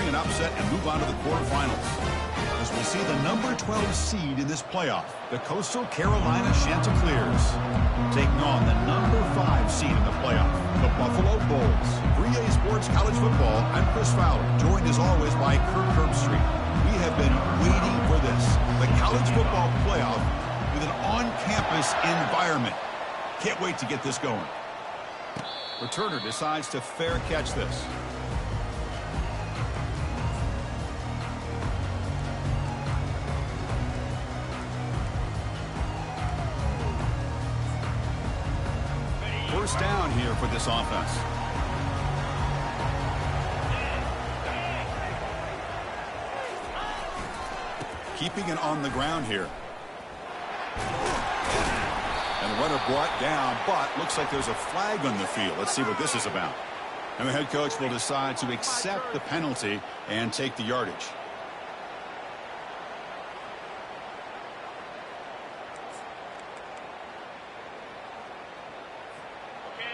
avoiding an upset and move on to the quarterfinals. As we see the number 12 seed in this playoff, the Coastal Carolina Chanticleers taking on the number 5 seed in the playoff, the Buffalo Bulls. For EA Sports College Football, I'm Chris Fowler, joined as always by Kirk Herbstreit. We have been waiting for this, the college football playoff with an on-campus environment. Can't wait to get this going. Returner decides to fair catch this. First down here for this offense. Keeping it on the ground here. And the runner brought down, but looks like there's a flag on the field. Let's see what this is about. And the head coach will decide to accept the penalty and take the yardage.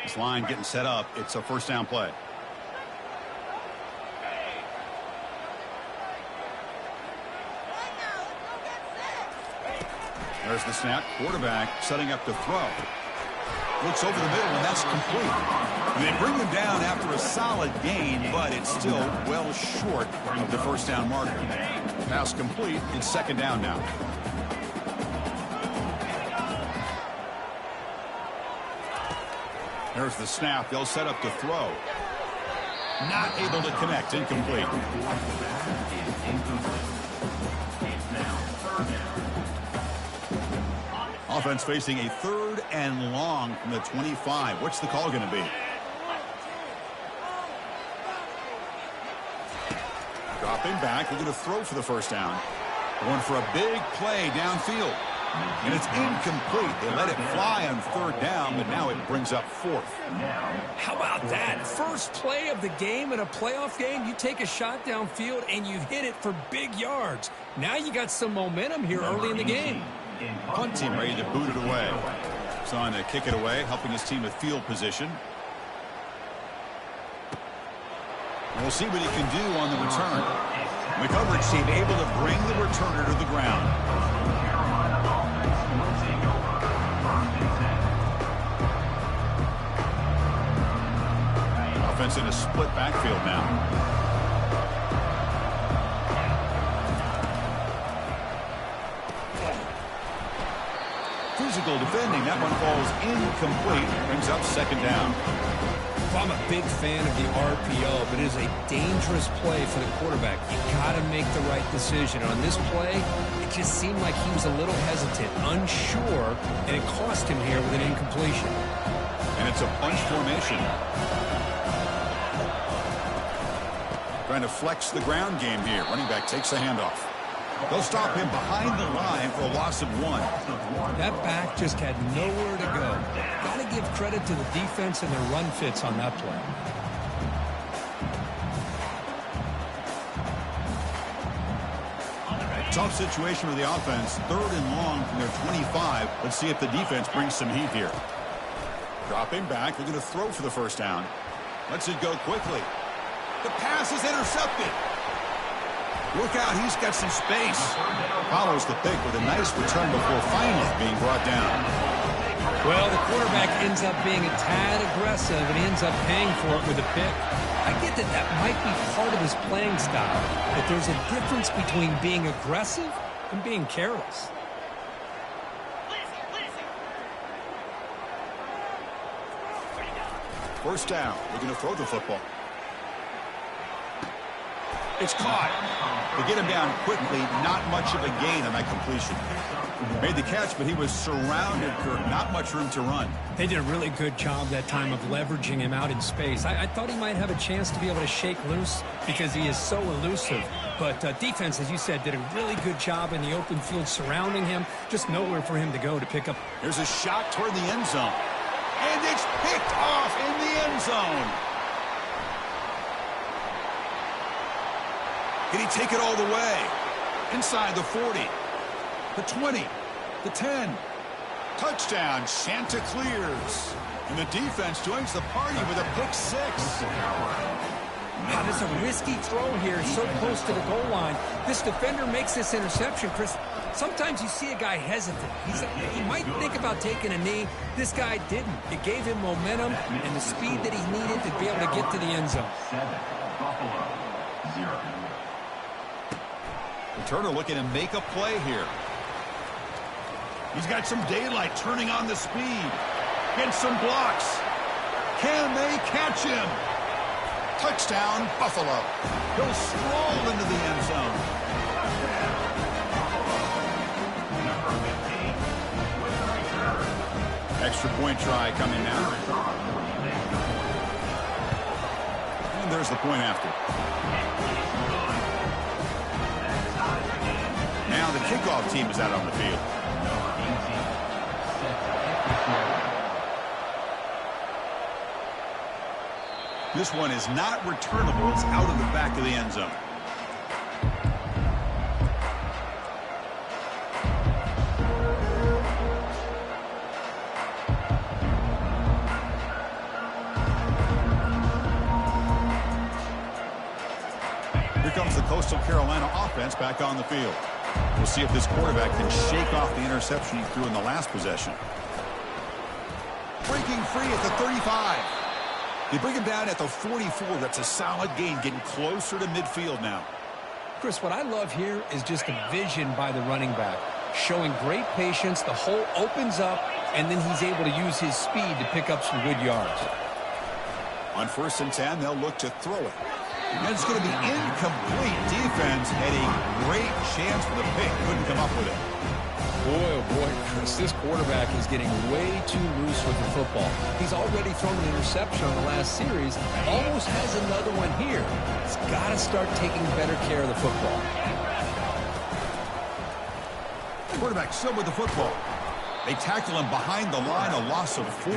This line getting set up. It's a first down play. There's the snap. Quarterback setting up to throw. Looks over the middle, and that's complete. And they bring him down after a solid gain, but it's still well short of the first down marker. Pass complete. It's second down now. There's the snap. They'll set up to throw. Not able to connect. Incomplete. Offense facing a 3rd and long from the 25. What's the call going to be? Dropping back. They're going to throw for the first down. Going for a big play downfield. And it's incomplete. They let it fly on 3rd down, but now it brings up 4th. How about that? First play of the game in a playoff game, you take a shot downfield and you hit it for big yards. Now you got some momentum here early in the game. Punt team ready to boot it away. He's on to kick it away, helping his team with field position. And we'll see what he can do on the return. The coverage team able to bring the returner to the ground. Offense in a split backfield now. Physical defending. That one falls incomplete. Brings up second down. Well, I'm a big fan of the RPO, but it is a dangerous play for the quarterback. You got to make the right decision. On this play, it just seemed like he was a little hesitant, unsure, and it cost him here with an incompletion. And it's a bunch formation. Trying to flex the ground game here. Running back takes the handoff. They'll stop him behind the line for a loss of 1. That back just had nowhere to go. Got to give credit to the defense and their run fits on that play. Tough situation for the offense. 3rd and long from their 25. Let's see if the defense brings some heat here. Dropping back. They're going to throw for the first down. Lets it go quickly. The pass is intercepted. Look out, he's got some space. Follows the pick with a nice return before finally being brought down. Well, the quarterback ends up being a tad aggressive and he ends up paying for it with a pick. I get that that might be part of his playing style, but there's a difference between being aggressive and being careless. First down. They're going to throw the football. It's caught. They get him down quickly. Not much of a gain on that completion. Made the catch, but he was surrounded, Kirk. Not much room to run. They did a really good job that time of leveraging him out in space. I thought he might have a chance to be able to shake loose because he is so elusive. But defense, as you said, did a really good job in the open field surrounding him. Just nowhere for him to go to pick up. There's a shot toward the end zone. And it's picked off in the end zone. Can he take it all the way? Inside the 40, the 20, the 10. Touchdown, Chanticleers. And the defense joins the party with a pick 6. Wow, this is a risky throw here, so close to the goal line. This defender makes this interception, Chris. Sometimes you see a guy hesitant. He might think about taking a knee. This guy didn't. It gave him momentum and the speed that he needed to be able to get to the end zone. Buffalo, 0. Returner looking to make a play here. He's got some daylight, turning on the speed. Gets some blocks. Can they catch him? Touchdown, Buffalo. He'll stroll into the end zone. Extra point try coming now. And there's the point after. Now the kickoff team is out on the field. This one is not returnable. It's out of the back of the end zone. Here comes the Coastal Carolina offense back on the field. We'll see if this quarterback can shake off the interception he threw in the last possession. Breaking free at the 35. They bring him down at the 44. That's a solid gain, getting closer to midfield now. Chris, what I love here is just the vision by the running back. Showing great patience, the hole opens up, and then he's able to use his speed to pick up some good yards. On 1st and 10, they'll look to throw it. And it's going to be incomplete. Defense had a great chance for the pick. Couldn't come up with it. Boy, oh boy, Chris, this quarterback is getting way too loose with the football. He's already thrown an interception on the last series, almost has another one here. He's got to start taking better care of the football. Quarterback still with the football. They tackle him behind the line, a loss of 4.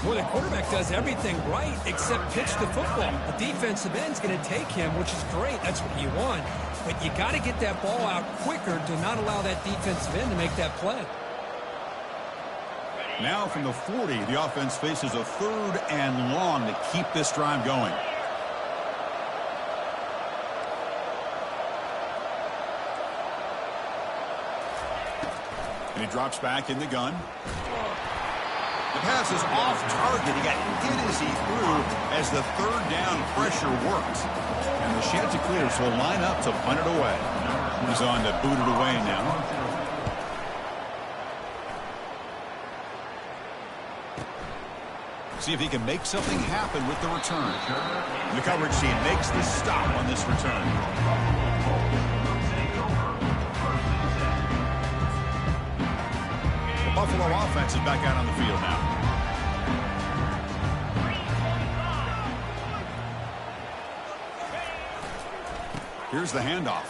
Well, the quarterback does everything right except pitch the football. The defensive end's going to take him, which is great. That's what you want. But you got to get that ball out quicker to not allow that defensive end to make that play. Now from the 40, the offense faces a 3rd and long to keep this drive going. And he drops back in the gun. The pass is off target. He got hit as he threw as the 3rd down pressure worked. And the Chanticleers will line up to punt it away. He's on to boot it away now. See if he can make something happen with the return. The coverage team makes the stop on this return. The Buffalo offense is back out on the field now. Here's the handoff.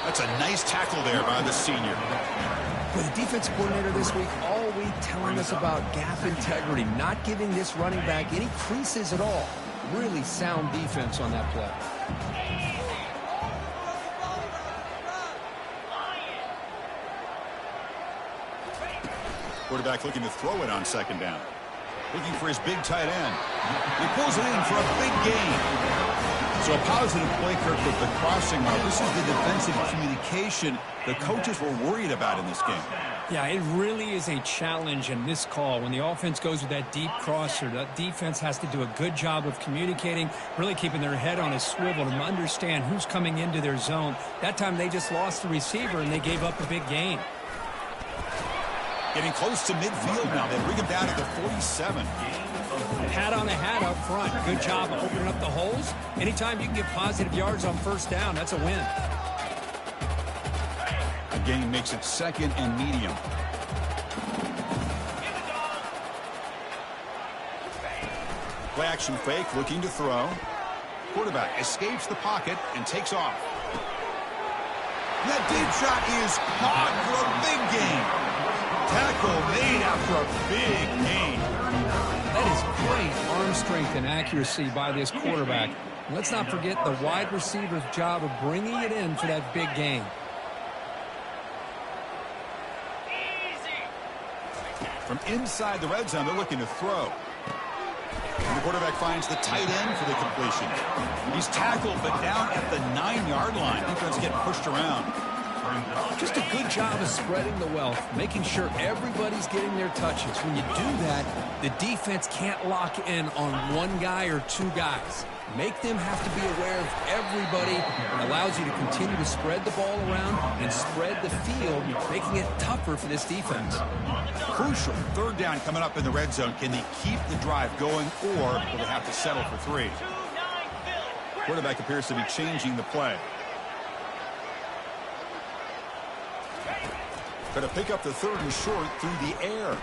That's a nice tackle there by the senior. With the defensive coordinator this week all week telling us about gap integrity, not giving this running back any creases at all. Really sound defense on that play. Quarterback looking to throw it on 2nd down. Looking for his big tight end. He pulls it in for a big gain. So a positive play, Kirk, with the crossing route. This is the defensive communication the coaches were worried about in this game. Yeah, it really is a challenge in this call. When the offense goes with that deep crosser, that defense has to do a good job of communicating, really keeping their head on a swivel to understand who's coming into their zone. That time they just lost the receiver and they gave up a big gain. Getting close to midfield now. They bring him down at the 47. Hat on a hat up front. Good job of opening up the holes. Anytime you can get positive yards on 1st down, that's a win. The gain makes it 2nd and medium. Play action fake, looking to throw. Quarterback escapes the pocket and takes off. That deep shot is caught for a big gain. Tackle made after a big gain. That is great arm strength and accuracy by this quarterback. And let's not forget the wide receiver's job of bringing it in for that big gain. From inside the red zone, they're looking to throw. And the quarterback finds the tight end for the completion. He's tackled, but down at the 9-yard line. Defense getting pushed around. Just a good job of spreading the wealth, making sure everybody's getting their touches. When you do that, the defense can't lock in on one guy or two guys. Make them have to be aware of everybody. It allows you to continue to spread the ball around and spread the field, making it tougher for this defense. Crucial. Third down coming up in the red zone. Can they keep the drive going, or will they have to settle for 3? Quarterback appears to be changing the play. Going to pick up the 3rd and short through the air.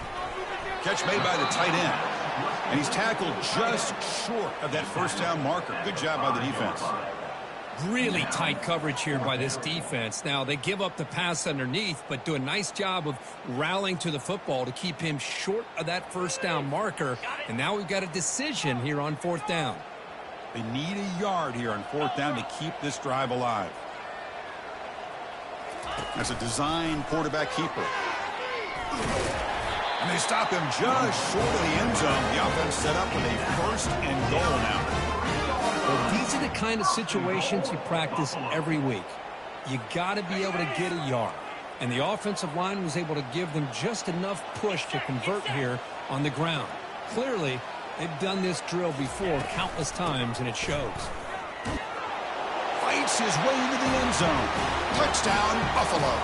Catch made by the tight end. And he's tackled just short of that first down marker. Good job by the defense. Really tight coverage here by this defense. Now, they give up the pass underneath, but do a nice job of rallying to the football to keep him short of that first down marker. And now we've got a decision here on 4th down. They need a yard here on 4th down to keep this drive alive. That's a design quarterback keeper. And they stop him just short of the end zone. The offense set up with a 1st and goal now. Well, these are the kind of situations you practice every week. You got to be able to get a yard. And the offensive line was able to give them just enough push to convert here on the ground. Clearly, they've done this drill before countless times, and it shows. Fights his way into the end zone. Touchdown, Buffalo.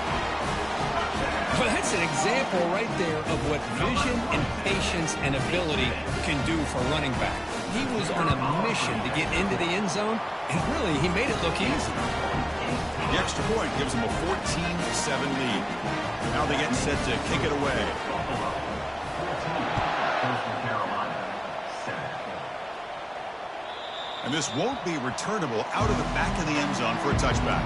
Well, that's an example right there of what vision and patience and ability can do for a running back. He was on a mission to get into the end zone, and really, he made it look easy. The extra point gives them a 14-7 lead. Now they get set to kick it away. And this won't be returnable out of the back of the end zone for a touchback.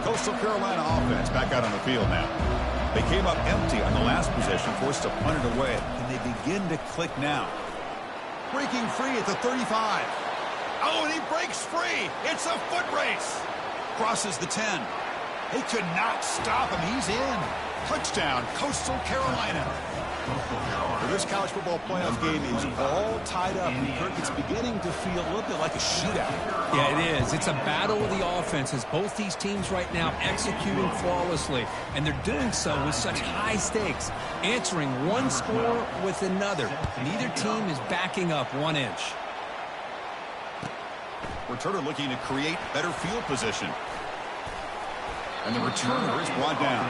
Coastal Carolina offense back out on the field now. They came up empty on the last possession, forced to punt it away. And they begin to click now. Breaking free at the 35. Oh, and he breaks free. It's a foot race. Crosses the 10. They could not stop him. He's in. Touchdown, Coastal Carolina. Well, this college football playoff game is all tied up. And Kirk, it's beginning to feel a little bit like a shootout. Yeah, it is. It's a battle of the offenses. Both these teams right now executing flawlessly. And they're doing so with such high stakes. Answering one score with another. Neither team is backing up 1 inch. Returner looking to create better field position. And the returner is brought down.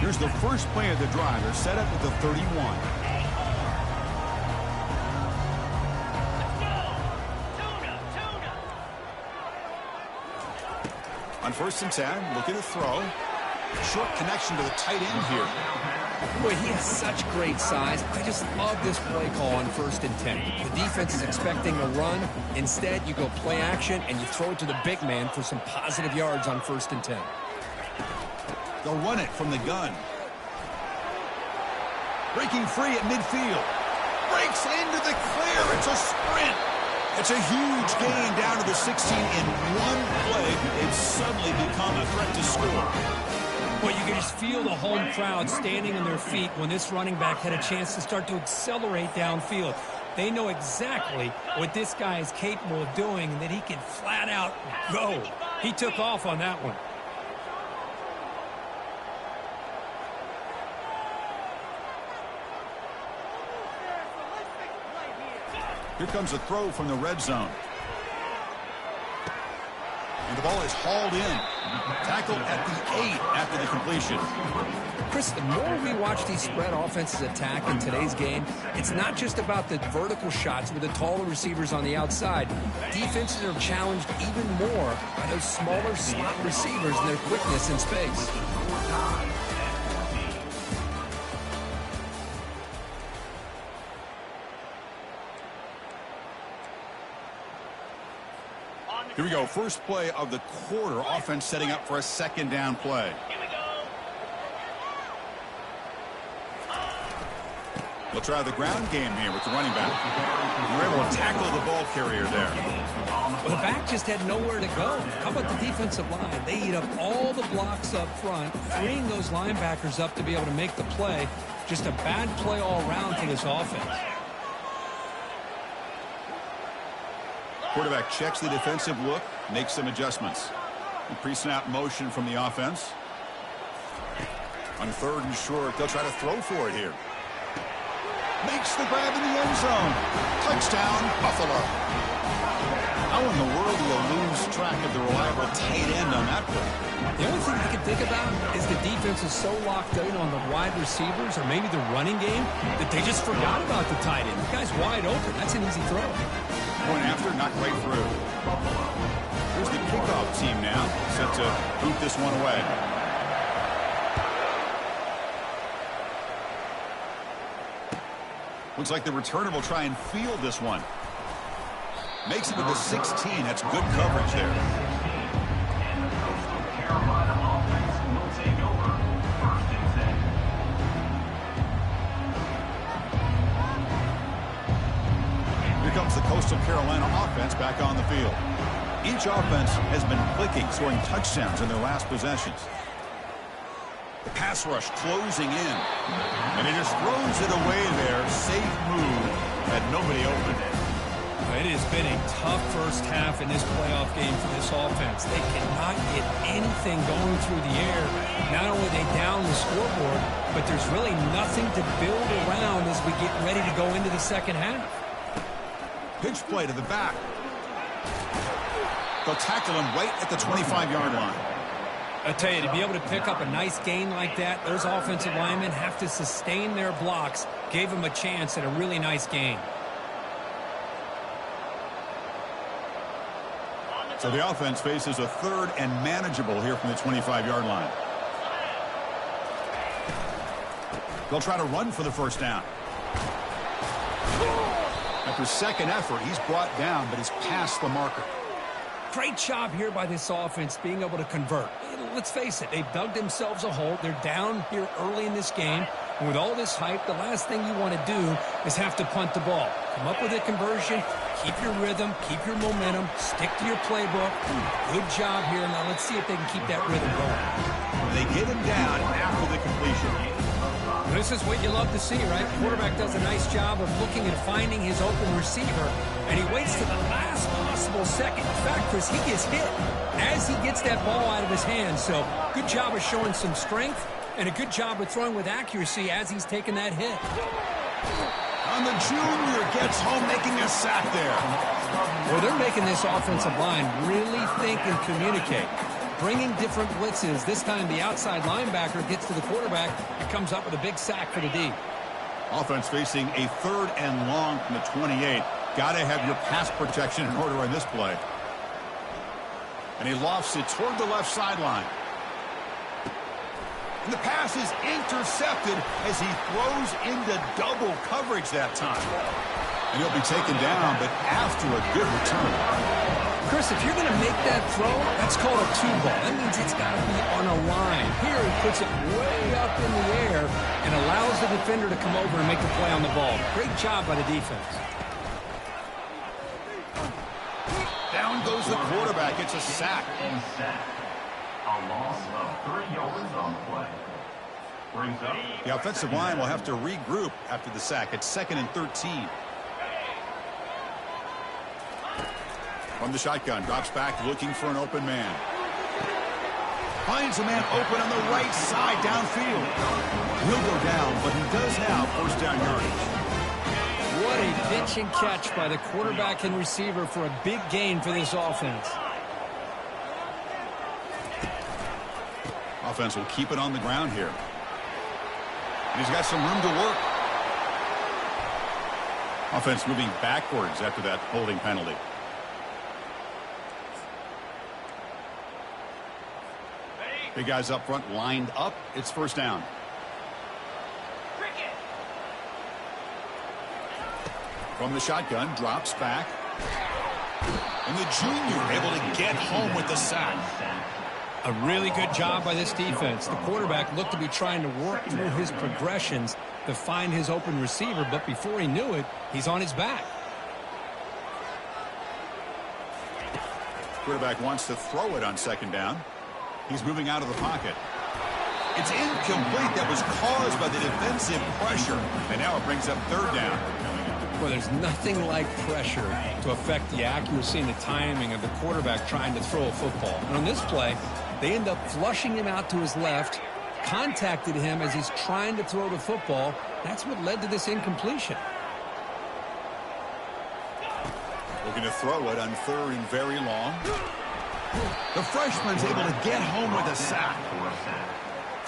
Here's the first play of the drive. They're set up at the 31. On 1st and 10, looking to throw. Short connection to the tight end here. Boy, he has such great size. I just love this play call on 1st and 10. The defense is expecting a run. Instead, you go play action, and you throw it to the big man for some positive yards on 1st and 10. They'll run it from the gun. Breaking free at midfield. Breaks into the clear. It's a sprint. It's a huge gain down to the 16 in one play. They've suddenly become a threat to score. Well, you can just feel the home crowd standing on their feet when this running back had a chance to start to accelerate downfield. They know exactly what this guy is capable of doing and that he can flat out go. He took off on that one. Here comes a throw from the red zone. And the ball is hauled in. Tackled at the 8 after the completion. Chris, the more we watch these spread offenses attack in today's game, it's not just about the vertical shots with the taller receivers on the outside. Defenses are challenged even more by those smaller slot receivers and their quickness in space. Here we go. First play of the quarter. Offense setting up for a 2nd down play. They'll try the ground game here with the running back. They're able to tackle the ball carrier there. Well, the back just had nowhere to go. How about the defensive line? They eat up all the blocks up front, freeing those linebackers up to be able to make the play. Just a bad play all around for this offense. Quarterback checks the defensive look, makes some adjustments. The pre-snap motion from the offense. On 3rd and short, they'll try to throw for it here. Makes the grab in the end zone. Touchdown, Buffalo. How in the world do you lose track of the reliable tight end on that play? The only thing you can think about is the defense is so locked in on the wide receivers or maybe the running game that they just forgot about the tight end. The guy's wide open. That's an easy throw. Point after, not quite through. Here's the kickoff team now, set to boot this one away. Looks like the returner will try and field this one. Makes it to the 16. That's good coverage there. And the Coastal Carolina offense will take over 1st and 10. Here comes the Coastal Carolina offense back on the field. Each offense has been clicking, scoring touchdowns in their last possessions. The pass rush closing in. And he just throws it away there. Safe move. Had nobody open. It has been a tough first half in this playoff game for this offense. They cannot get anything going through the air. Not only are they down the scoreboard, but there's really nothing to build around as we get ready to go into the second half. Pitch play to the back. They'll tackle him right at the 25-yard line. I tell you, to be able to pick up a nice gain like that, those offensive linemen have to sustain their blocks. Gave them a chance at a really nice gain. So the offense faces a 3rd and manageable here from the 25-yard line. They'll try to run for the first down. After second effort, he's brought down, but he's past the marker. Great job here by this offense being able to convert. Let's face it, they've dug themselves a hole. They're down here early in this game. And with all this hype, the last thing you want to do is have to punt the ball. Come up with a conversion, keep your rhythm, keep your momentum, stick to your playbook. Good job here. Now let's see if they can keep that rhythm going. They get him down after the completion. This is what you love to see, right? The quarterback does a nice job of looking and finding his open receiver, and he waits to the last possible second. In fact, Chris, he gets hit as he gets that ball out of his hands. So good job of showing some strength and a good job of throwing with accuracy as he's taking that hit. And the junior gets home making a sack there. Well, they're making this offensive line really think and communicate. Bringing different blitzes. This time the outside linebacker gets to the quarterback and comes up with a big sack for the D. Offense facing a 3rd and long from the 28. Got to have your pass protection in order on this play. And he lofts it toward the left sideline. And the pass is intercepted as he throws into double coverage that time. And he'll be taken down, but after a good return. Chris, if you're going to make that throw, that's called a 2-ball. That means it's got to be on a line. Here he puts it way up in the air and allows the defender to come over and make the play on the ball. Great job by the defense. Down goes the quarterback. It's a sack. A loss of 3 yards on the play. Brings up. The offensive line will have to regroup after the sack. It's 2nd and 13. From the shotgun, drops back looking for an open man. Finds a man open on the right side downfield. He'll go down, but he does have first down yardage. What a pitch and catch by the quarterback and receiver for a big gain for this offense. Offense will keep it on the ground here. And he's got some room to work. Offense moving backwards after that holding penalty. Big guys up front lined up. It's first down. From the shotgun, drops back. And the junior able to get home with the sack. A really good job by this defense. The quarterback looked to be trying to work through his progressions, to find his open receiver, but before he knew it, he's on his back. Quarterback wants to throw it on second down. He's moving out of the pocket. It's incomplete. That was caused by the defensive pressure. And now it brings up third down. Well, there's nothing like pressure to affect the accuracy and the timing of the quarterback trying to throw a football. And on this play, they end up flushing him out to his left, contacted him as he's trying to throw the football. That's what led to this incompletion. Looking to throw it on third and very long. The freshman's able to get home with a sack.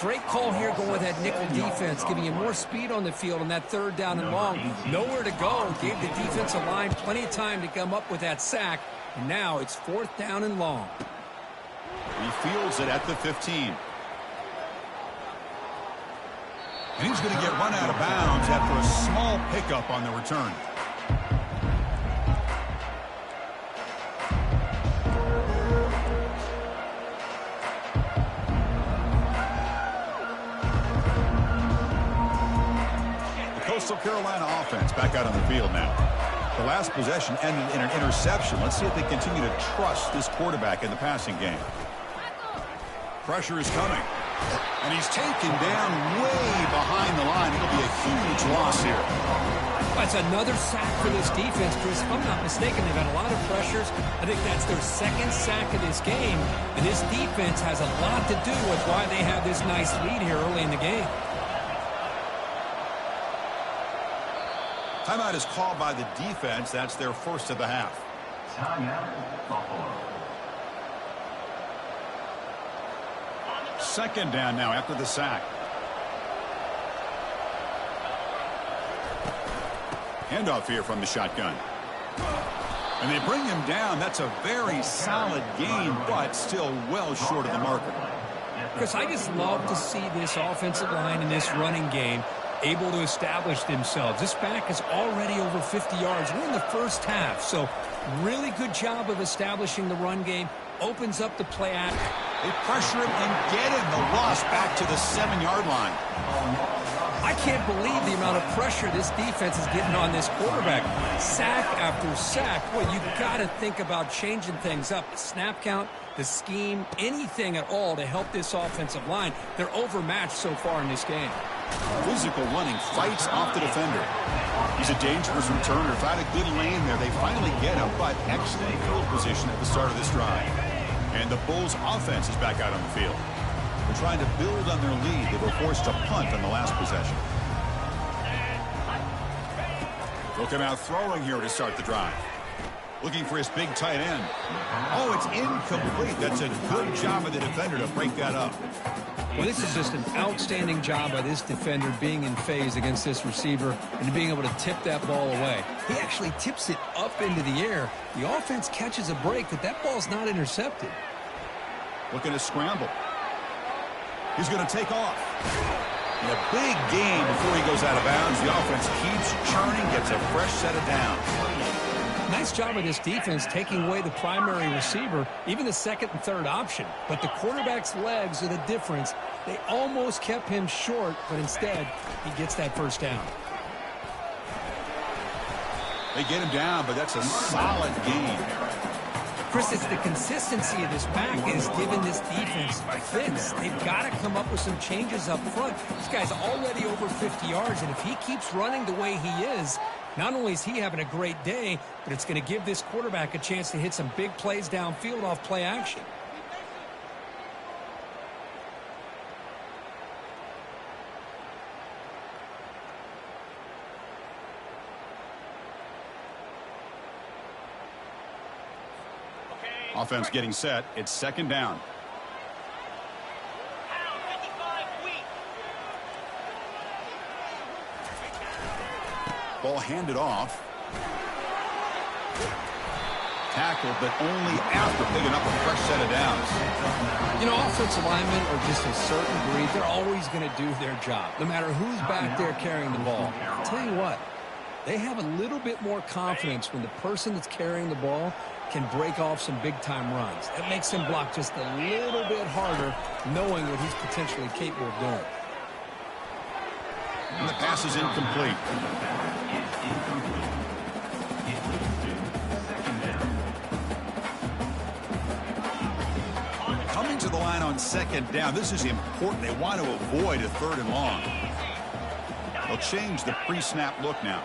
Great call here going with that nickel defense, giving you more speed on the field on that third down and long. Nowhere to go. Gave the defensive line plenty of time to come up with that sack. And now it's fourth down and long. He fields it at the 15. And he's going to get run out of bounds after a small pickup on the return. Coastal Carolina offense back out on the field now. The last possession ended in an interception. Let's see if they continue to trust this quarterback in the passing game. Pressure is coming. And he's taken down way behind the line. It'll be a huge loss here. That's another sack for this defense, Chris. If I'm not mistaken, they've had a lot of pressures. I think that's their second sack of this game. And this defense has a lot to do with why they have this nice lead here early in the game. Timeout is called by the defense. That's their first of the half. Timeout, Buffalo. Second down now after the sack. Handoff here from the shotgun. And they bring him down. That's a very solid gain, but still well short of the marker. Chris, I just love to see this offensive line in this running game able to establish themselves. This back is already over 50 yards. We're in the first half, so really good job of establishing the run game. Opens up the play act. They pressure him and get him. The loss back to the 7-yard line. I can't believe the amount of pressure this defense is getting on this quarterback. Sack after sack. Well, you got to think about changing things up. The snap count, the scheme, anything at all to help this offensive line. They're overmatched so far in this game. Physical running, fights off the defender. He's a dangerous returner. Found a good lane there. They finally get him, but excellent field position at the start of this drive. And the Bulls offense is back out on the field. They're trying to build on their lead. They were forced to punt on the last possession. Looking out throwing here to start the drive. Looking for his big tight end. Oh, it's incomplete. That's a good job of the defender to break that up. Well, this is just an outstanding job by this defender being in phase against this receiver and being able to tip that ball away. He actually tips it up into the air. The offense catches a break, but that ball's not intercepted. Looking to scramble. He's going to take off. And a big gain before he goes out of bounds. The offense keeps churning, gets a fresh set of downs. Nice job of this defense taking away the primary receiver, even the second and third option. But the quarterback's legs are the difference. They almost kept him short, but instead, he gets that first down. They get him down, but that's a solid gain. Chris, it's the consistency of this back that has given this defense fits. They've got to come up with some changes up front. This guy's already over 50 yards, and if he keeps running the way he is, not only is he having a great day, but it's going to give this quarterback a chance to hit some big plays downfield off play action. Offense getting set. It's second down. Ball handed off. Tackled, but only after picking up a fresh set of downs. You know, offensive linemen are just a certain breed. They're always going to do their job, no matter who's back there carrying the ball. I'll tell you what, they have a little bit more confidence when the person that's carrying the ball can break off some big-time runs. That makes him block just a little bit harder, knowing what he's potentially capable of doing. And the pass is incomplete. Coming to the line on second down. This is important. They want to avoid a 3rd and long. They'll change the pre-snap look now.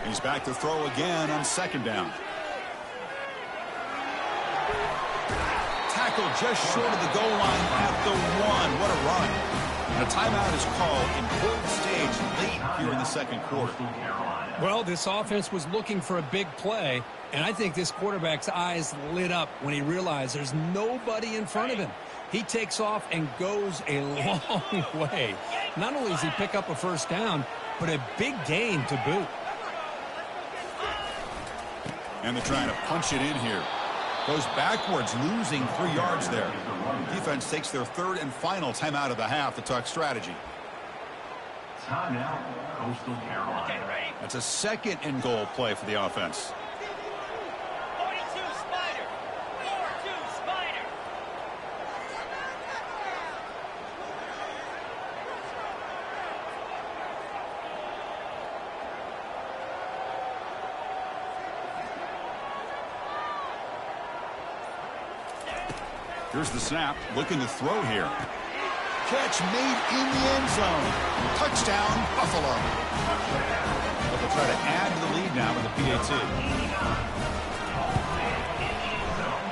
He's back to throw again on second down. Tackle just short of the goal line at the 1. What a run. And a timeout is called. Important stage late here in the second quarter. Well, this offense was looking for a big play, and I think this quarterback's eyes lit up when he realized there's nobody in front of him. He takes off and goes a long way. Not only does he pick up a first down, but a big gain to boot. And they're trying to punch it in here. Goes backwards, losing 3 yards there. Defense takes their 3rd and final timeout of the half to talk strategy. Timeout, Coastal Carolina. That's a 2nd and goal play for the offense. 42 Spider. 4-2 Spider. Here's the snap, looking to throw here. Catch made in the end zone. Touchdown, Buffalo. But they'll try to add to the lead now with the PAT.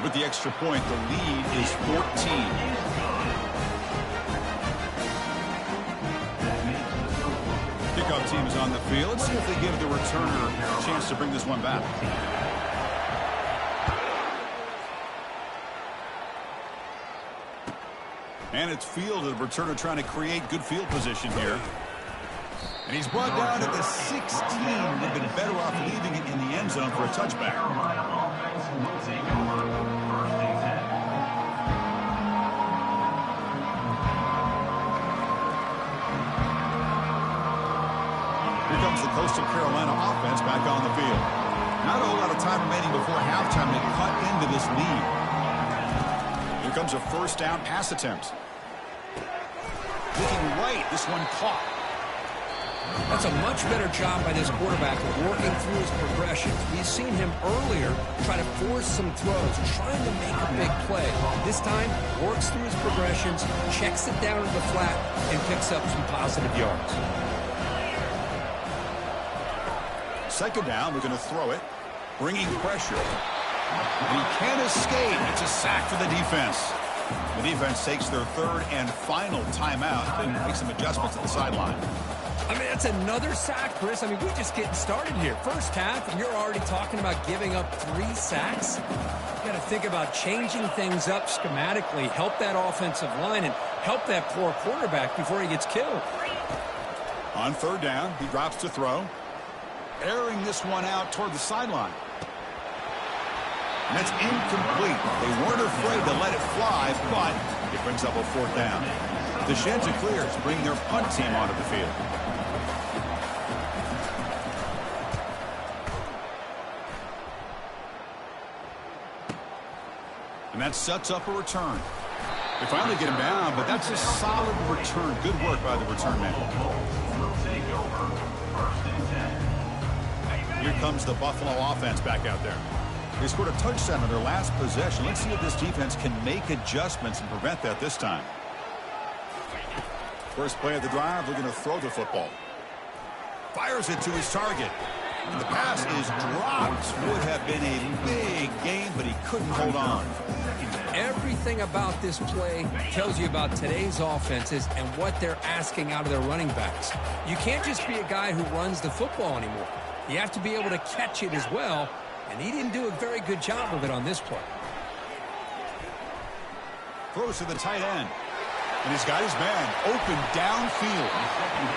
With the extra point, the lead is 14. Kickoff team is on the field. Let's see if they give the returner a chance to bring this one back. And it's fielded. The returner trying to create good field position here. And he's brought down at the 16. They've been better off leaving it in the end zone for a touchback. Here comes the Coastal Carolina offense back on the field. Not a whole lot of time remaining before halftime to cut into this lead. Here comes a first down pass attempt. Looking right, this one caught. That's a much better job by this quarterback of working through his progressions. We've seen him earlier try to force some throws, trying to make a big play. This time, works through his progressions, checks it down to the flat, and picks up some positive yards. Second down, we're going to throw it, bringing pressure. And he can't escape. It's a sack for the defense. The defense takes their 3rd and final timeout and make some adjustments at the sideline. I mean, that's another sack, Chris. I mean, we're just getting started here. First half, and you're already talking about giving up 3 sacks. You got to think about changing things up schematically, help that offensive line, and help that poor quarterback before he gets killed. On 3rd down, he drops to throw. Airing this one out toward the sideline. And that's incomplete. They weren't afraid to let it fly, but it brings up a 4th down. The Chanticleers bring their punt team onto the field. And that sets up a return. They finally get him down, but that's a solid return. Good work by the return man. Here comes the Buffalo offense back out there. They scored a touchdown on their last possession. Let's see if this defense can make adjustments and prevent that this time. First play of the drive, looking to throw the football. Fires it to his target. And the pass is dropped. Would have been a big gain, but he couldn't hold on. Everything about this play tells you about today's offenses and what they're asking out of their running backs. You can't just be a guy who runs the football anymore. You have to be able to catch it as well. And he didn't do a very good job of it on this play. Throws to the tight end. And he's got his man open downfield.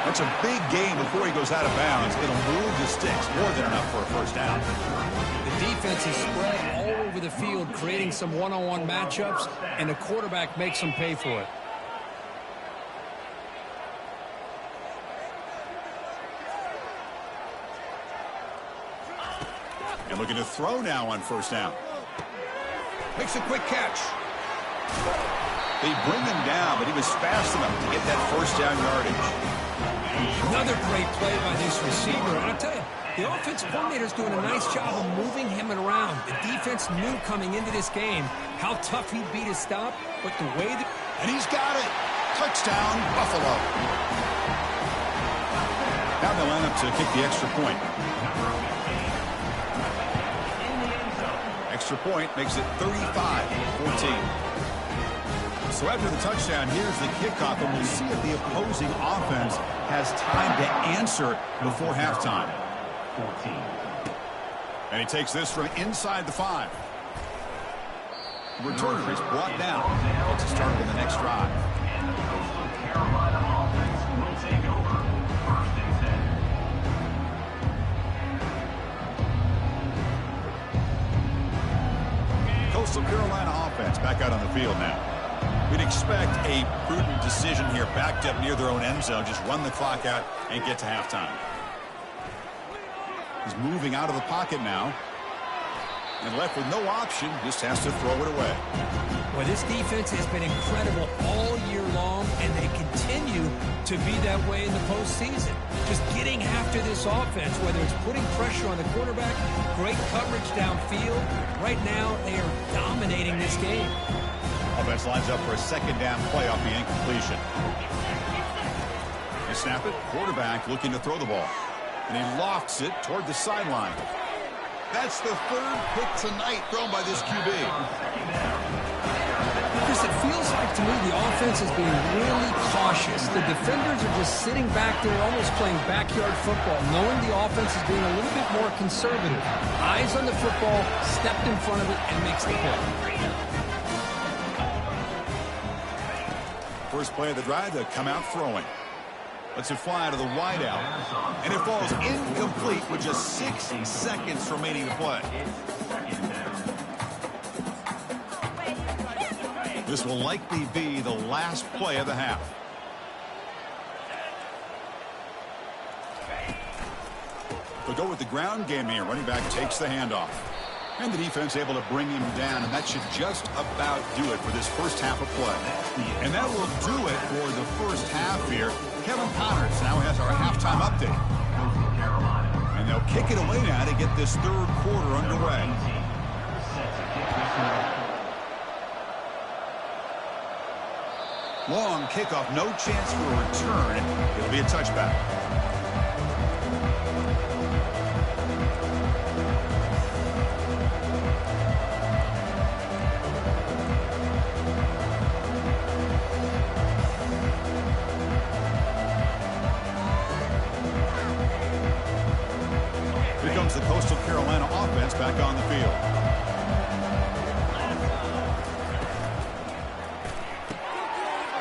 That's a big gain before he goes out of bounds. It'll move the sticks more than enough for a first down. The defense is spread all over the field, creating some one-on-one matchups, and the quarterback makes them pay for it. And looking to throw now on first down. Makes a quick catch. They bring him down, but he was fast enough to get that first down yardage. Another great play by this receiver. And I'll tell you, the offensive coordinator's doing a nice job of moving him around. The defense knew coming into this game how tough he'd be to stop, but the way that... And he's got it. Touchdown, Buffalo. Now they line up to kick the extra point. Extra point makes it 35-14. So after the touchdown, here's the kickoff, and we'll see if the opposing offense has time to answer before halftime. 14. And he takes this from inside the 5. The returner is brought down. Gets it started on the next drive. And the Coastal Carolina offense will take over. 1st and 10. Coastal Carolina offense back out on the field now. We'd expect a prudent decision here, backed up near their own end zone. Just run the clock out and get to halftime. He's moving out of the pocket now. And left with no option, just has to throw it away. Well, this defense has been incredible all year long, and they continue to be that way in the postseason. Just getting after this offense, whether it's putting pressure on the quarterback, great coverage downfield. Right now, they are dominating this game. Offense lines up for a second down play off the incompletion. They snap it. Quarterback looking to throw the ball. And he lofts it toward the sideline. That's the 3rd pick tonight thrown by this QB. Chris, it feels like to me the offense is being really cautious. The defenders are just sitting back there almost playing backyard football, knowing the offense is being a little bit more conservative. Eyes on the football, stepped in front of it, and makes the play. First play of the drive, they come out throwing. Lets it fly to the wideout. And it falls incomplete with just 6 seconds remaining to play. This will likely be the last play of the half. They'll go with the ground game here. Running back takes the handoff. And the defense able to bring him down, and that should just about do it for this first half of play. And that will do it for the first half here. Kevin Connors now has our halftime update. And they'll kick it away now to get this 3rd quarter underway. Long kickoff, no chance for a return. It'll be a touchback. The Coastal Carolina offense back on the field.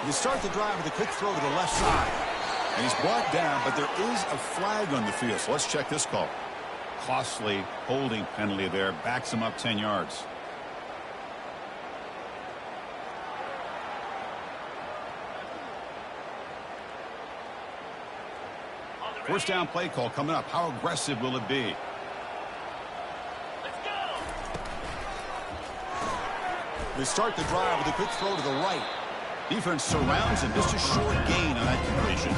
They start the drive with a quick throw to the left side. And he's brought down, but there is a flag on the field. So let's check this call. Costly holding penalty there. Backs him up 10 yards. First down play call coming up. How aggressive will it be? They start the drive with a quick throw to the right. Defense surrounds him. Just a short gain on that completion.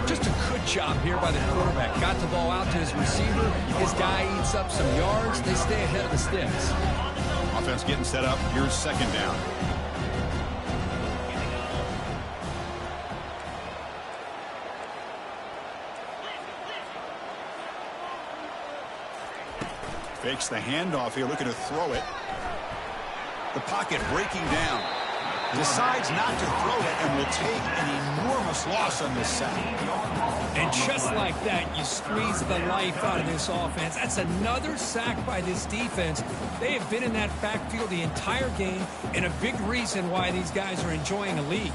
Just a good job here by the quarterback. Got the ball out to his receiver. His guy eats up some yards. They stay ahead of the sticks. Offense getting set up. Here's 2nd down. Fakes the handoff here, looking to throw it. The pocket breaking down. Decides not to throw it and will take an enormous loss on this sack. And just like that, you squeeze the life out of this offense. That's another sack by this defense. They have been in that backfield the entire game, and a big reason why these guys are enjoying a lead.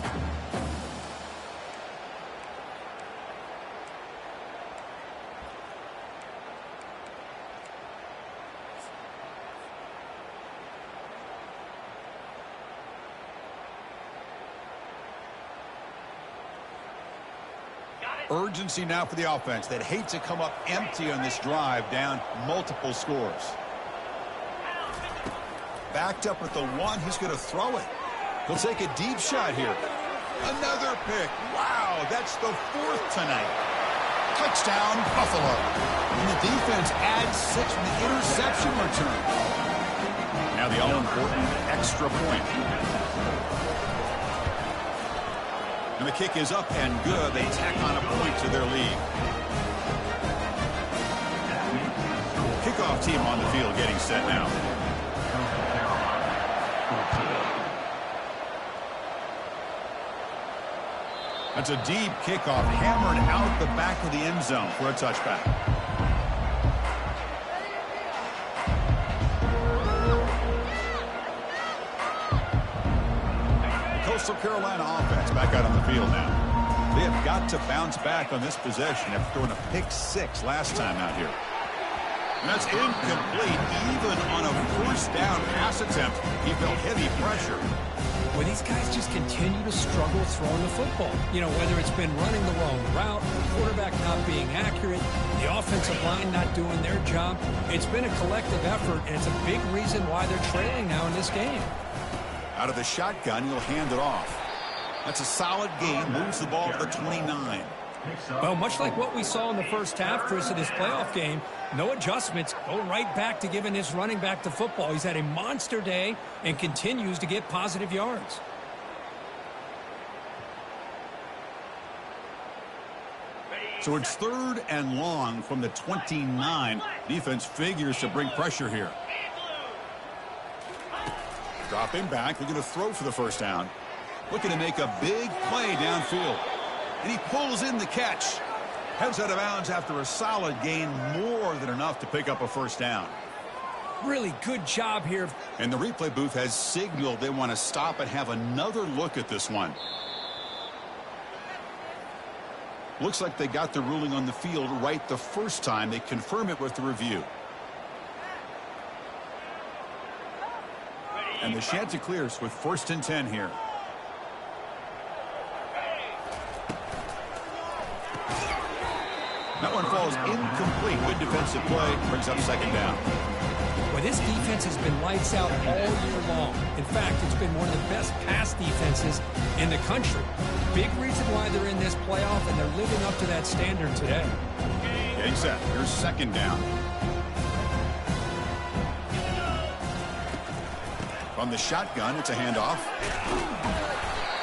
Urgency now for the offense. They'd hate to come up empty on this drive, down multiple scores. Backed up at the 1, he's going to throw it. He'll take a deep shot here. Another pick. Wow, that's the 4th tonight. Touchdown, Buffalo. And the defense adds 6 from the interception return. Now the all-important extra point. And the kick is up and good. They tack on a point to their lead. Kickoff team on the field getting set now. That's a deep kickoff, hammered out the back of the end zone for a touchback. Coastal Carolina offense back out on the field now. They have got to bounce back on this possession after throwing a pick-6 last time out here. And that's incomplete. Even on a first down pass attempt, he felt heavy pressure. Well, these guys just continue to struggle throwing the football. You know, whether it's been running the wrong route, the quarterback not being accurate, the offensive line not doing their job. It's been a collective effort, and it's a big reason why they're trailing now in this game. Out of the shotgun, he'll hand it off. That's a solid gain. Moves the ball to the 29. Well, much like what we saw in the first half, Chris, of this playoff game, no adjustments, go right back to giving his running back the football. He's had a monster day and continues to get positive yards. So it's 3rd and long from the 29. Defense figures to bring pressure here. Drop him back. They're going to throw for the first down. Looking to make a big play downfield. And he pulls in the catch. Heads out of bounds after a solid gain, more than enough to pick up a first down. Really good job here. And the replay booth has signaled they want to stop and have another look at this one. Looks like they got the ruling on the field right the first time. They confirm it with the review. And the Chanticleers with 1st and 10 here. That one falls incomplete. Good defensive play. Brings up 2nd down. Well, this defense has been lights out all year long. In fact, it's been one of the best pass defenses in the country. Big reason why they're in this playoff, and they're living up to that standard today. Getting set. Here's 2nd down. From the shotgun, it's a handoff.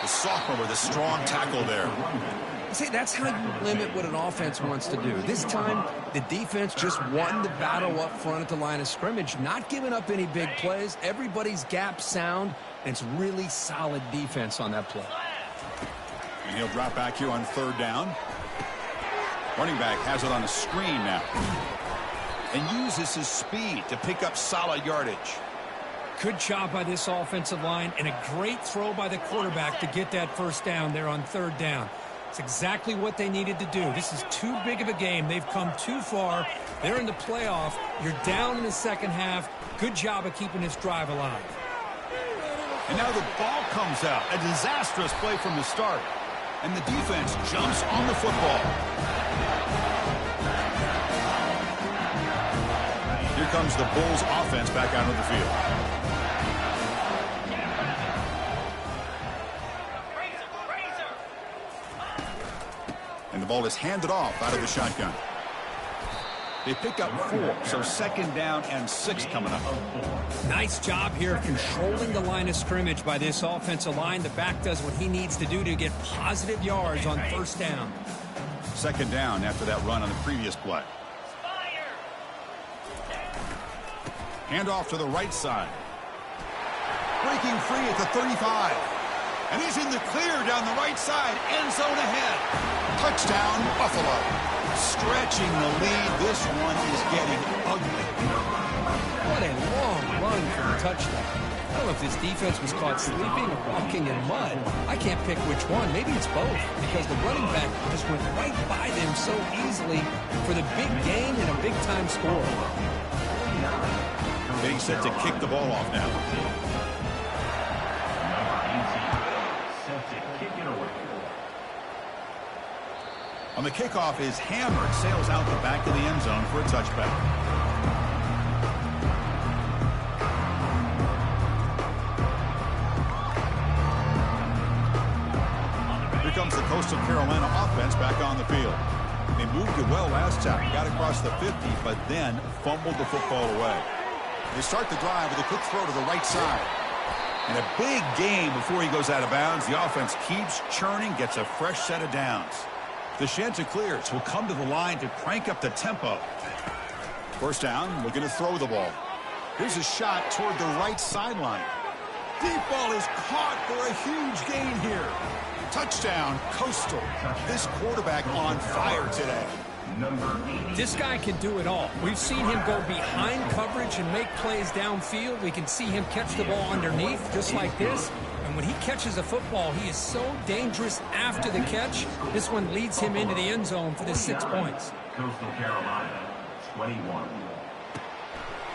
The sophomore with a strong tackle there. See, that's how you limit what an offense wants to do. This time, the defense just won the battle up front at the line of scrimmage, not giving up any big plays. Everybody's gap sound, and it's really solid defense on that play. And he'll drop back here on 3rd down. Running back has it on a screen now. And uses his speed to pick up solid yardage. Good job by this offensive line, and a great throw by the quarterback to get that first down there on 3rd down. It's exactly what they needed to do. This is too big of a game. They've come too far. They're in the playoff. You're down in the second half. Good job of keeping this drive alive. And now the ball comes out. A disastrous play from the start. And the defense jumps on the football. Here comes the Bulls offense back out of the field. And the ball is handed off out of the shotgun. They pick up 4, so 2nd down and 6 coming up. Nice job here controlling the line of scrimmage by this offensive line. The back does what he needs to do to get positive yards on 1st down. 2nd down after that run on the previous play. Handoff to the right side. Breaking free at the 35. And he's in the clear down the right side. End zone ahead. Touchdown, Buffalo. Stretching the lead. This one is getting ugly. What a long run for the touchdown. I don't know if this defense was caught sleeping or walking in mud. I can't pick which one. Maybe it's both, because the running back just went right by them so easily for the big gain and a big-time score. Getting set to kick the ball off now. On the kickoff is hammered, sails out the back of the end zone for a touchback. Coastal Carolina offense back on the field. They moved it well last time, got across the 50, but then fumbled the football away. They start the drive with a quick throw to the right side. And a big game before he goes out of bounds. The offense keeps churning, gets a fresh set of downs. The Chanticleers will come to the line to crank up the tempo. First down, looking to throw the ball. Here's a shot toward the right sideline. Deep ball is caught for a huge gain here. Touchdown, Coastal. This quarterback on fire today. This guy can do it all. We've seen him go behind coverage and make plays downfield. We can see him catch the ball underneath, just like this. And when he catches a football, he is so dangerous after the catch. This one leads him into the end zone for the 6 points. Coastal Carolina, 21.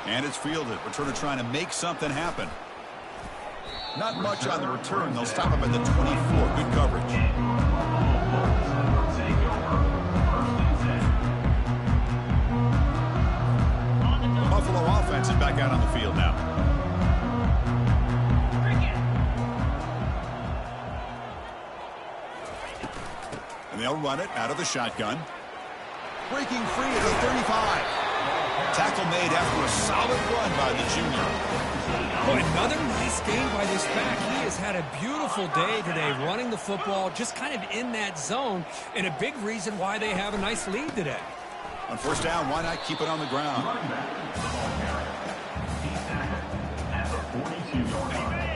And it's fielded. Returner trying to make something happen. Not much on the return. They'll stop him at the 24. Good coverage. The Buffalo offense is back out on the field now. And they'll run it out of the shotgun. Breaking free at the 35. Tackle made after a solid run by the junior. Boy, another nice game by this back. He has had a beautiful day today running the football, just kind of in that zone, and a big reason why they have a nice lead today. On first down, why not keep it on the ground?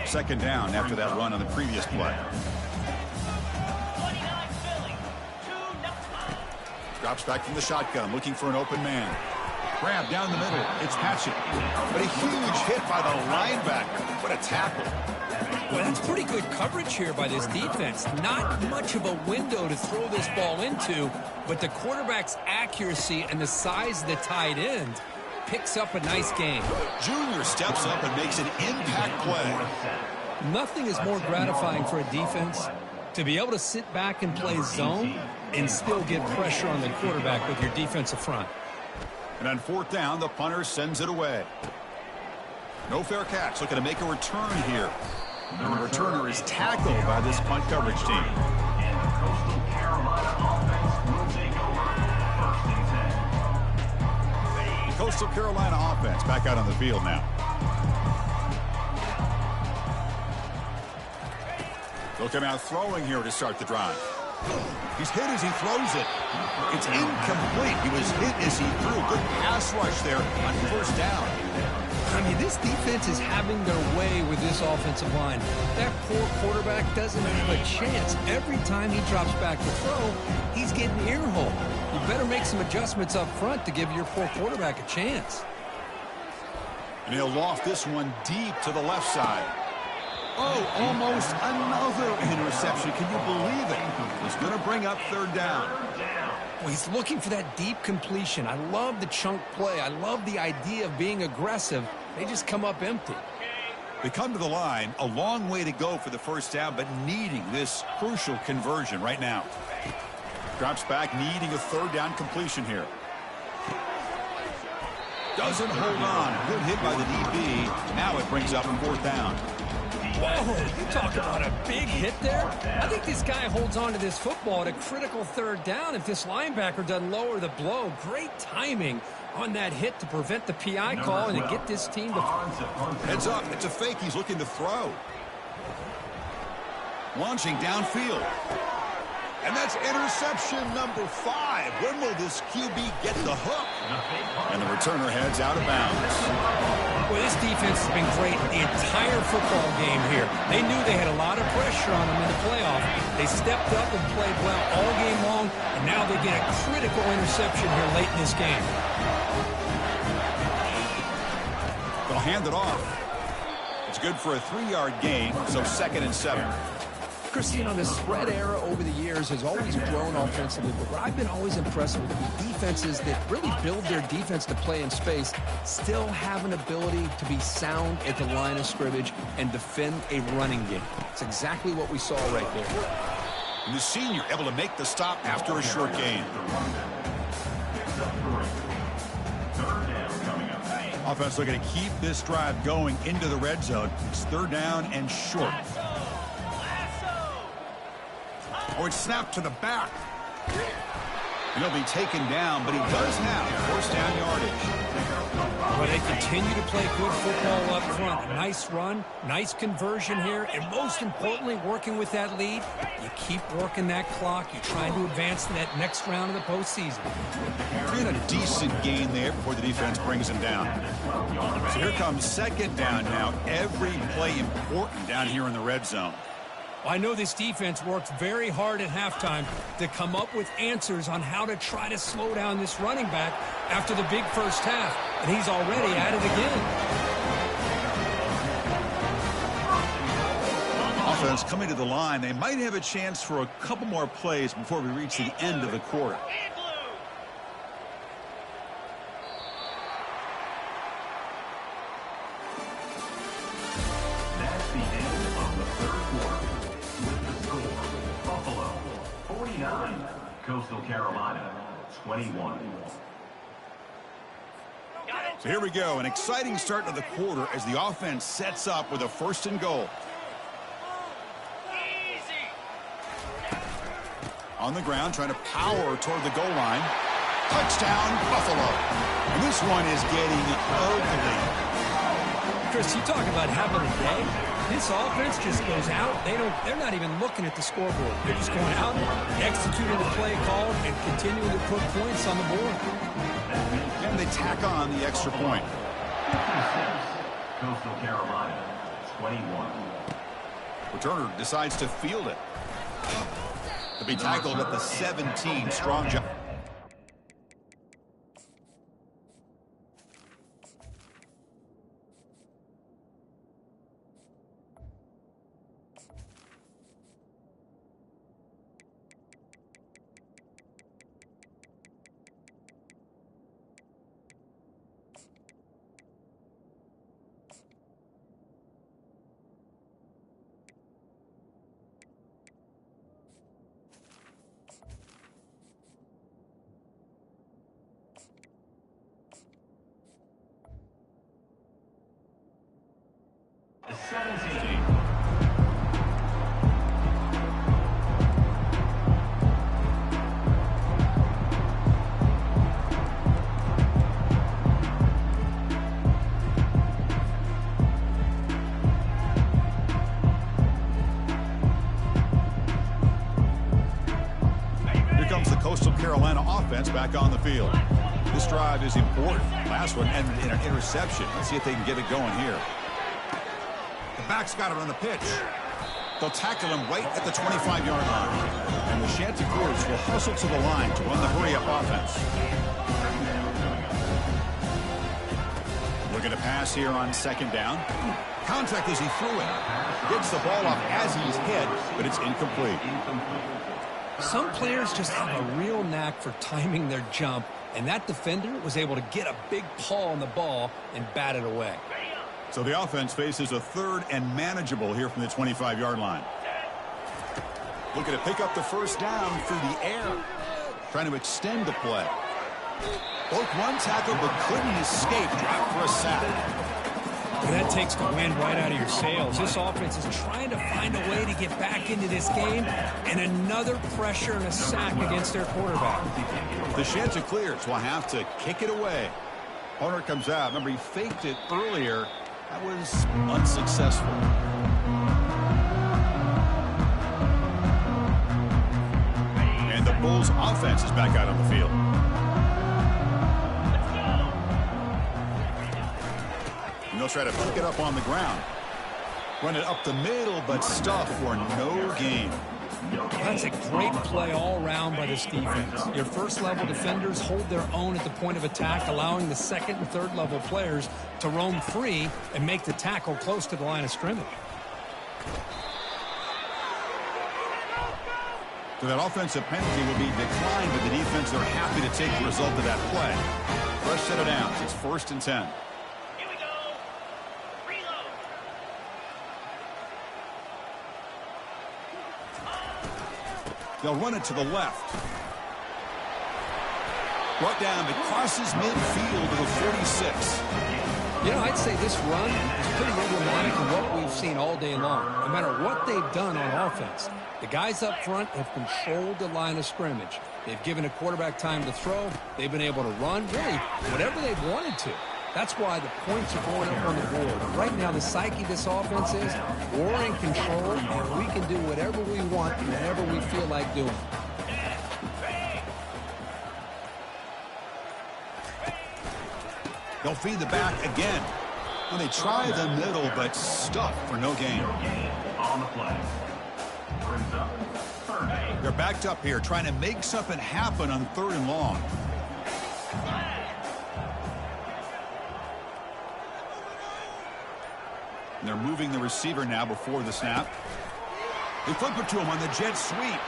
Second down after that run on the previous play. Drops back from the shotgun, looking for an open man. Grab down the middle. It's Hatchett. But a huge hit by the linebacker. What a tackle. Well, that's pretty good coverage here by this defense. Not much of a window to throw this ball into, but the quarterback's accuracy and the size of the tight end picks up a nice game. Junior steps up and makes an impact play. Nothing is more gratifying for a defense to be able to sit back and play zone and still get pressure on the quarterback with your defensive front. And on fourth down, the punter sends it away. No fair catch, looking to make a return here. And the returner is tackled by this punt coverage team. And the Coastal Carolina offense will take over first and 10. The Coastal Carolina offense back out on the field now. Looking out throwing here to start the drive. He's hit as he throws it. It's incomplete. He was hit as he threw. Good pass rush there on first down. I mean, this defense is having their way with this offensive line. That poor quarterback doesn't have a chance. Every time he drops back to throw, he's getting earhole. You better make some adjustments up front to give your poor quarterback a chance. And he'll loft this one deep to the left side. Oh, almost another interception. Can you believe it? He's going to bring up third down. Well, he's looking for that deep completion. I love the chunk play. I love the idea of being aggressive. They just come up empty. They come to the line. A long way to go for the first down, but needing this crucial conversion right now. Drops back, needing a third down completion here. Doesn't hold on. Good hit by the DB. Now it brings up fourth down. Whoa, you talk about a big hit there. I think this guy holds on to this football at a critical third down if this linebacker doesn't lower the blow. Great timing on that hit to prevent the PI call and to get this team to... Heads up. It's a fake. He's looking to throw. Launching downfield. And that's interception number 5. When will this QB get the hook? And the returner heads out of bounds. Well, this defense has been great the entire football game here. They knew they had a lot of pressure on them in the playoff. They stepped up and played well all game long, and now they get a critical interception here late in this game. They'll hand it off. It's good for a 3-yard gain, so 2nd and 7. Chris, you know, the spread era over the years has always grown offensively, but what I've been always impressed with is defenses that really build their defense to play in space still have an ability to be sound at the line of scrimmage and defend a running game. It's exactly what we saw right there. And the senior able to make the stop after a short gain. Offense looking to keep this drive going into the red zone. It's third down and short. Oh, it's snapped to the back. And he'll be taken down, but he does have first down yardage. Well, they continue to play good football up front. Nice run, nice conversion here, and most importantly, working with that lead, you keep working that clock. You're trying to advance to that next round of the postseason. And a decent gain there before the defense brings him down. So here comes second down now. Every play important down here in the red zone. I know this defense worked very hard at halftime to come up with answers on how to try to slow down this running back after the big first half, and he's already at it again. Offense coming to the line. They might have a chance for a couple more plays before we reach the end of the quarter. That's the end of the third quarter. With the score, Buffalo 49, Coastal Carolina 21. So here we go. An exciting start to the quarter as the offense sets up with a 1st and goal. On the ground, trying to power toward the goal line. Touchdown, Buffalo. And this one is getting ugly. Chris, you talk about having a day. This offense just goes out. They're not even looking at the scoreboard. They're just going out, executing the play called, and continuing to put points on the board. And they tack on the extra point. Coastal Carolina 21. Returner decides to field it. To be tackled at the 17. Strong job. Coastal Carolina offense back on the field. This drive is important. Last one ended in an interception. Let's see if they can get it going here. The back's got it on the pitch. They'll tackle him right at the 25-yard line. And the Chanticleers will hustle to the line to run the hurry-up offense. Looking to pass here on 2nd down. Contact as he threw it. Gets the ball off as he's hit, but it's incomplete. Some players just have a real knack for timing their jump, and that defender was able to get a big paw on the ball and bat it away. So the offense faces a 3rd and manageable here from the 25-yard line. Looking to pick up the 1st down through the air. Trying to extend the play. Broke one tackle but couldn't escape. Dropped for a sack. Well, that takes the wind right out of your sails. This offense is trying to find a way to get back into this game, and another pressure and a sack against their quarterback. The Chanticleers will have to kick it away. Hunter comes out. Remember, he faked it earlier. That was unsuccessful. And the Bulls' offense is back out on the field. And they'll try to pick it up on the ground. Run it up the middle, but stuff for no gain. That's a great play all around by this defense. Your first-level defenders hold their own at the point of attack, allowing the 2nd and 3rd-level players to roam free and make the tackle close to the line of scrimmage. So that offensive penalty will be declined, but the defense are happy to take the result of that play. Fresh set of downs. It's 1st and 10. They'll run it to the left. Brought down, it crosses midfield to the 46. You know, I'd say this run is pretty emblematic of what we've seen all day long. No matter what they've done on offense, The guys up front have controlled the line of scrimmage. They've given a quarterback time to throw. They've been able to run, really, whatever they've wanted to. That's why the points are going up on the board. Right now, the psyche of this offense is we're in control, and we can do whatever we want, whenever we feel like doing. They'll feed the back again. Well, they try the middle, but stuffed for no gain. On the play. Brings up third down. They're backed up here, trying to make something happen on 3rd and long. And they're moving the receiver now before the snap. They flip it to him on the jet sweep.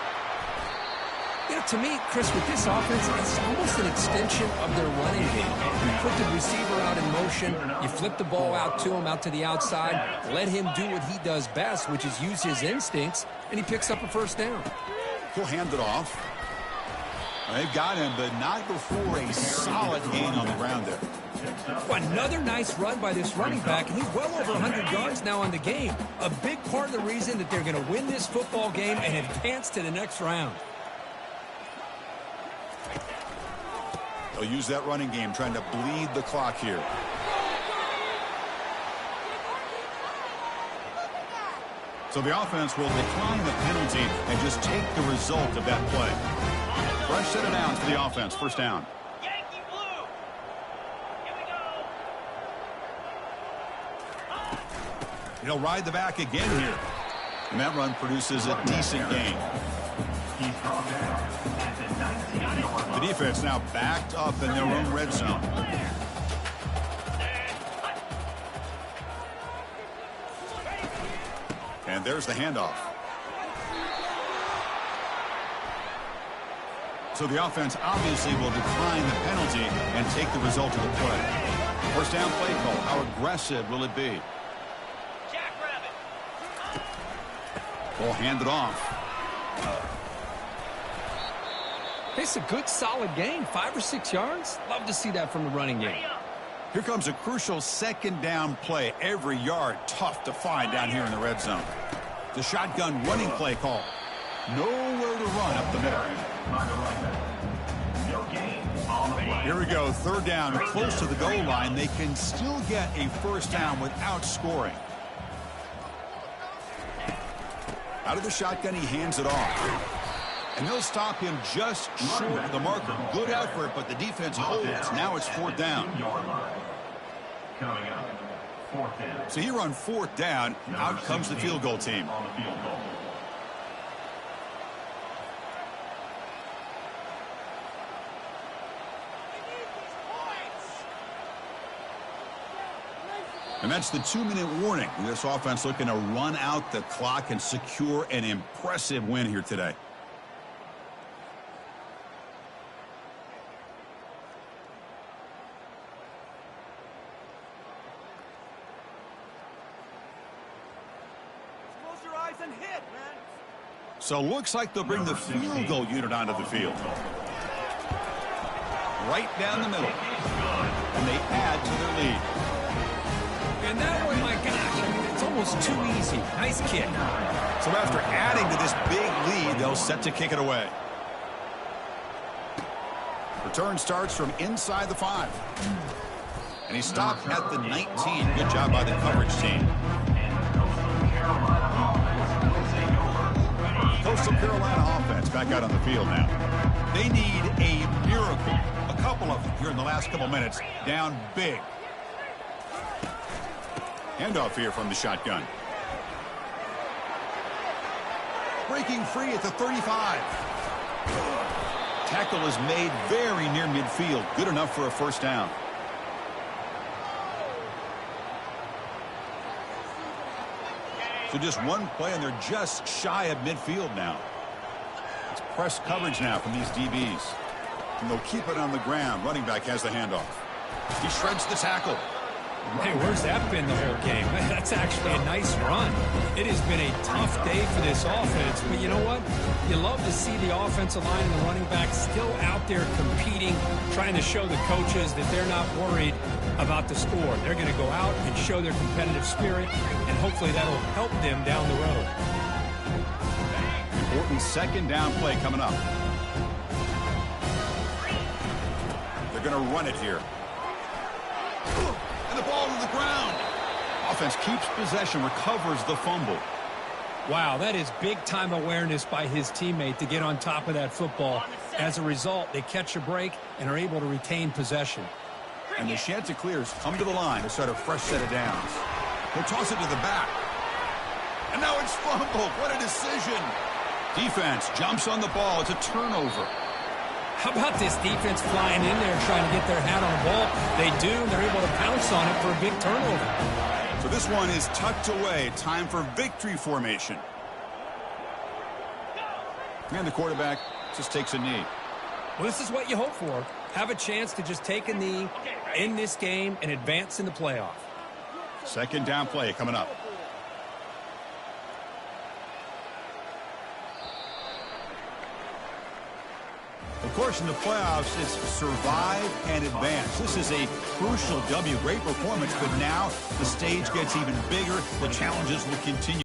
You know, to me, Chris, with this offense, it's almost an extension of their running game. You put the receiver out in motion, you flip the ball out to him, out to the outside, let him do what he does best, which is use his instincts, and he picks up a first down. He'll hand it off. They've got him, but not before a solid gain on the ground there. Well, another nice run by this running back, and he's well over 100 yards now on the game. A big part of the reason that they're going to win this football game and advance to the next round. They'll use that running game, trying to bleed the clock here. So the offense will decline the penalty and just take the result of that play. Fresh set of downs for the offense. First down. Yankee blue. Here we go. He'll ride the back again here. And that run produces a decent gain. He's brought down at the 19-yard line. The defense now backed up in their own red zone. And there's the handoff. So the offense obviously will decline the penalty and take the result of the play. First down play call. How aggressive will it be? Jackrabbit. Ball handed off. It's a good, solid gain, 5 or 6 yards. Love to see that from the running game. Here comes a crucial second down play. Every yard tough to find down here in the red zone. The shotgun running play call. Nowhere to run up the middle. No gain on the play. Here we go. Third down, close to the goal line. They can still get a first down without scoring. Out of the shotgun, he hands it off. And they'll stop him just short of the marker. Good effort, but the defense holds. Now it's fourth down. Coming up, fourth down. So here on fourth down, out comes the field goal team. On the field goal. And that's the 2-minute warning. This offense looking to run out the clock and secure an impressive win here today. Close your eyes and hit, man. So looks like they'll bring the field goal unit onto the field. Right down the middle. And they add to their lead. And that one, my gosh, I mean, it's almost too easy. Nice kick. So after adding to this big lead, they'll set to kick it away. Return starts from inside the 5. And he stopped at the 19. Good job by the coverage team. Coastal Carolina offense back out on the field now. They need a miracle. A couple of them here in the last couple minutes. Down big. Handoff here from the shotgun. Breaking free at the 35. Tackle is made very near midfield. Good enough for a first down. So just one play, and they're just shy of midfield now. It's press coverage now from these DBs. And they'll keep it on the ground. Running back has the handoff. He shreds the tackle. Hey, where's that been the whole game? That's actually a nice run. It has been a tough day for this offense, but you know what? You love to see the offensive line and the running back still out there competing, trying to show the coaches that they're not worried about the score. They're going to go out and show their competitive spirit, and hopefully that'll help them down the road. Important second down play coming up. They're going to run it here. And the ball to the ground. Offense keeps possession, recovers the fumble. Wow, that is big-time awareness by his teammate to get on top of that football. As a result, they catch a break and are able to retain possession. And the Chanticleers come to the line to start a fresh set of downs. He'll toss it to the back. And now it's fumbled. What a decision. Defense jumps on the ball. It's a turnover. How about this defense flying in there trying to get their hat on the ball? They do, and they're able to pounce on it for a big turnover. So this one is tucked away. Time for victory formation. And the quarterback just takes a knee. Well, this is what you hope for. Have a chance to just take a knee in this game and advance in the playoff. Second down play coming up. Of course, in the playoffs, it's survive and advance. This is a crucial W. Great performance, but now the stage gets even bigger. The challenges will continue.